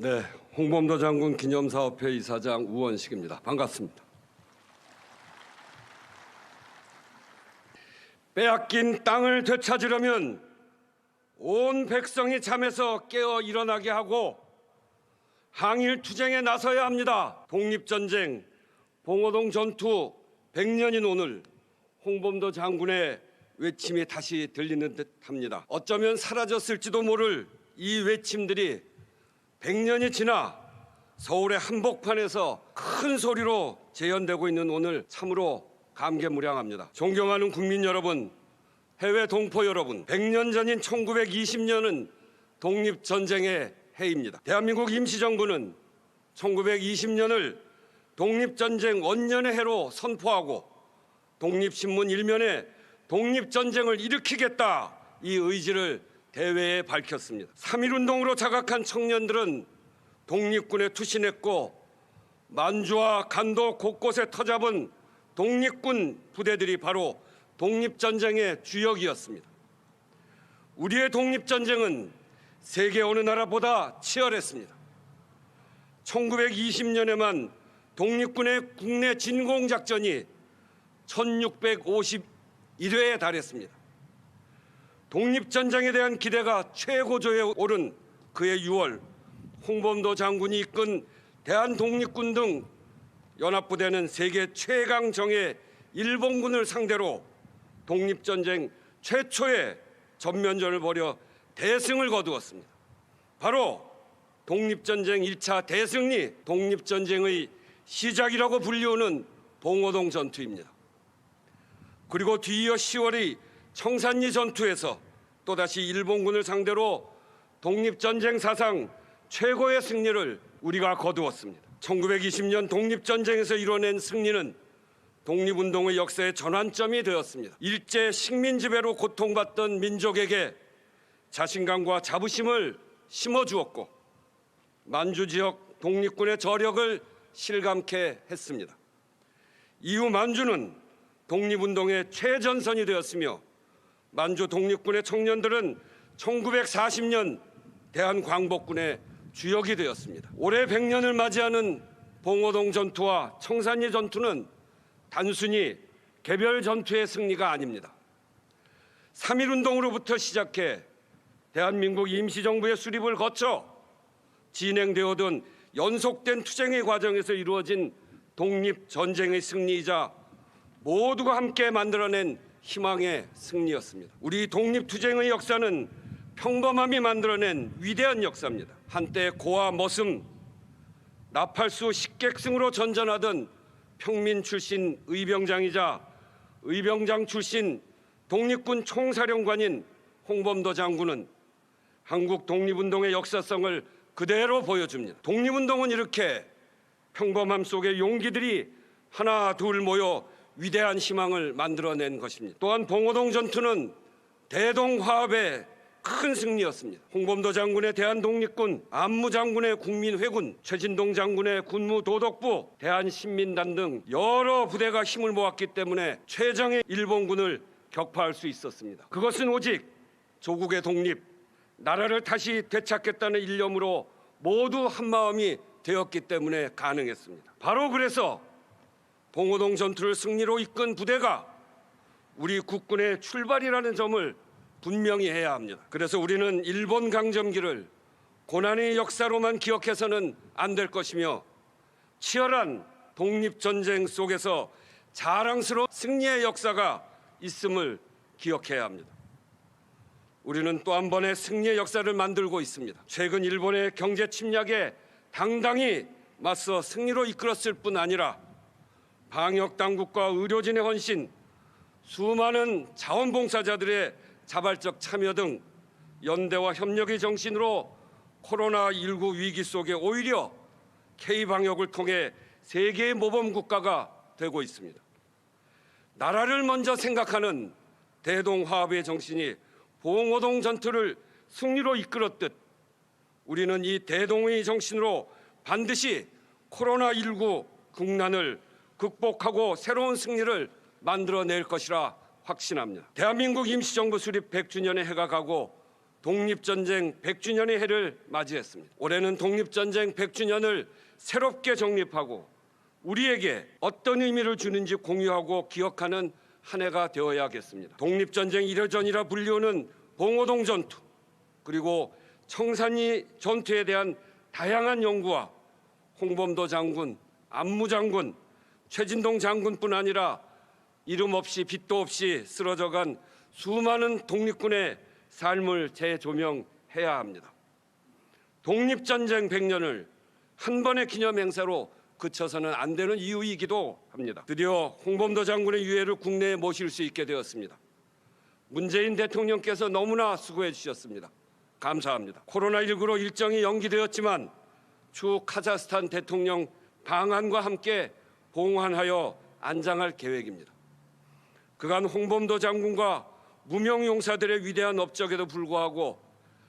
네, 홍범도 장군 기념사업회 이사장 우원식입니다. 반갑습니다. 빼앗긴 땅을 되찾으려면 온 백성이 잠에서 깨어 일어나게 하고 항일 투쟁에 나서야 합니다. 독립전쟁, 봉오동 전투 100년인 오늘 홍범도 장군의 외침이 다시 들리는 듯합니다. 어쩌면 사라졌을지도 모를 이 외침들이 100년이 지나 서울의 한복판에서 큰 소리로 재현되고 있는 오늘 참으로 감개무량합니다. 존경하는 국민 여러분, 해외 동포 여러분, 100년 전인 1920년은 독립전쟁의 해입니다. 대한민국 임시정부는 1920년을 독립전쟁 원년의 해로 선포하고 독립신문 일면에 독립전쟁을 일으키겠다 이 의지를 대외에 밝혔습니다. 3.1운동으로 자각한 청년들은 독립군에 투신했고 만주와 간도 곳곳에 터잡은 독립군 부대들이 바로 독립전쟁의 주역이었습니다. 우리의 독립전쟁은 세계 어느 나라보다 치열했습니다. 1920년에만 독립군의 국내 진공작전이 1651회에 달했습니다. 독립전쟁에 대한 기대가 최고조에 오른 그해 6월 홍범도 장군이 이끈 대한독립군 등 연합부대는 세계 최강정예 일본군을 상대로 독립전쟁 최초의 전면전을 벌여 대승을 거두었습니다. 바로 독립전쟁 1차 대승리, 독립전쟁의 시작이라고 불리우는 봉오동 전투입니다. 그리고 뒤이어 10월의 청산리 전투에서 또다시 일본군을 상대로 독립전쟁 사상 최고의 승리를 우리가 거두었습니다. 1920년 독립전쟁에서 이뤄낸 승리는 독립운동의 역사의 전환점이 되었습니다. 일제 식민지배로 고통받던 민족에게 자신감과 자부심을 심어주었고 만주 지역 독립군의 저력을 실감케 했습니다. 이후 만주는 독립운동의 최전선이 되었으며 만주 독립군의 청년들은 1940년 대한광복군의 주역이 되었습니다. 올해 100년을 맞이하는 봉오동 전투와 청산리 전투는 단순히 개별 전투의 승리가 아닙니다. 3.1운동으로부터 시작해 대한민국 임시정부의 수립을 거쳐 진행되어던 연속된 투쟁의 과정에서 이루어진 독립전쟁의 승리이자 모두가 함께 만들어낸 희망의 승리였습니다. 우리 독립투쟁의 역사는 평범함이 만들어낸 위대한 역사입니다. 한때 고아 머슴, 나팔수 식객승으로 전전하던 평민 출신 의병장이자 의병장 출신 독립군 총사령관인 홍범도 장군은 한국 독립운동의 역사성을 그대로 보여줍니다. 독립운동은 이렇게 평범함 속에 용기들이 하나 둘 모여 위대한 희망을 만들어낸 것입니다. 또한 봉오동 전투는 대동화합의 큰 승리였습니다. 홍범도 장군의 대한독립군, 안무 장군의 국민회군, 최진동 장군의 군무도덕부, 대한신민단 등 여러 부대가 힘을 모았기 때문에 최정예 일본군을 격파할 수 있었습니다. 그것은 오직 조국의 독립, 나라를 다시 되찾겠다는 일념으로 모두 한마음이 되었기 때문에 가능했습니다. 바로 그래서 봉오동 전투를 승리로 이끈 부대가 우리 국군의 출발이라는 점을 분명히 해야 합니다. 그래서 우리는 일본 강점기를 고난의 역사로만 기억해서는 안 될 것이며 치열한 독립전쟁 속에서 자랑스러운 승리의 역사가 있음을 기억해야 합니다. 우리는 또 한 번의 승리의 역사를 만들고 있습니다. 최근 일본의 경제 침략에 당당히 맞서 승리로 이끌었을 뿐 아니라 방역 당국과 의료진의 헌신, 수많은 자원봉사자들의 자발적 참여 등 연대와 협력의 정신으로 코로나19 위기 속에 오히려 K방역을 통해 세계의 모범국가가 되고 있습니다. 나라를 먼저 생각하는 대동화합의 정신이 봉오동 전투를 승리로 이끌었듯 우리는 이 대동의 정신으로 반드시 코로나19 국난을 극복하고 새로운 승리를 만들어낼 것이라 확신합니다. 대한민국 임시정부 수립 100주년의 해가 가고 독립전쟁 100주년의 해를 맞이했습니다. 올해는 독립전쟁 100주년을 새롭게 정립하고 우리에게 어떤 의미를 주는지 공유하고 기억하는 한 해가 되어야겠습니다. 독립전쟁 1회 전이라 불리우는 봉오동 전투, 그리고 청산리 전투에 대한 다양한 연구와 홍범도 장군, 안무 장군, 최진동 장군뿐 아니라 이름 없이 빛도 없이 쓰러져간 수많은 독립군의 삶을 재조명해야 합니다. 독립전쟁 100년을 한 번의 기념 행사로 그쳐서는 안 되는 이유이기도 합니다. 드디어 홍범도 장군의 유해를 국내에 모실 수 있게 되었습니다. 문재인 대통령께서 너무나 수고해 주셨습니다. 감사합니다. 코로나19로 일정이 연기되었지만 추후 카자흐스탄 대통령 방한과 함께 봉환하여 안장할 계획입니다. 그간 홍범도 장군과 무명용사들의 위대한 업적에도 불구하고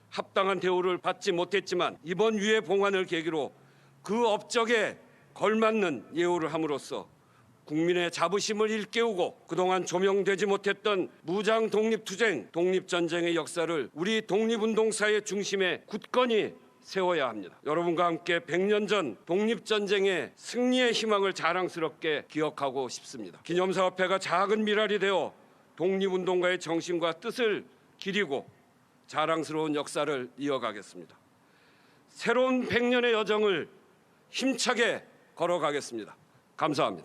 합당한 대우를 받지 못했지만 이번 유해 봉환을 계기로 그 업적에 걸맞는 예우를 함으로써 국민의 자부심을 일깨우고 그동안 조명되지 못했던 무장 독립투쟁, 독립전쟁의 역사를 우리 독립운동사의 중심에 굳건히 세워야 합니다. 여러분과 함께 100년 전 독립전쟁의 승리의 희망을 자랑스럽게 기억하고 싶습니다. 기념사업회가 작은 미랄이 되어 독립운동가의 정신과 뜻을 기리고 자랑스러운 역사를 이어가겠습니다. 새로운 100년의 여정을 힘차게 걸어가겠습니다. 감사합니다.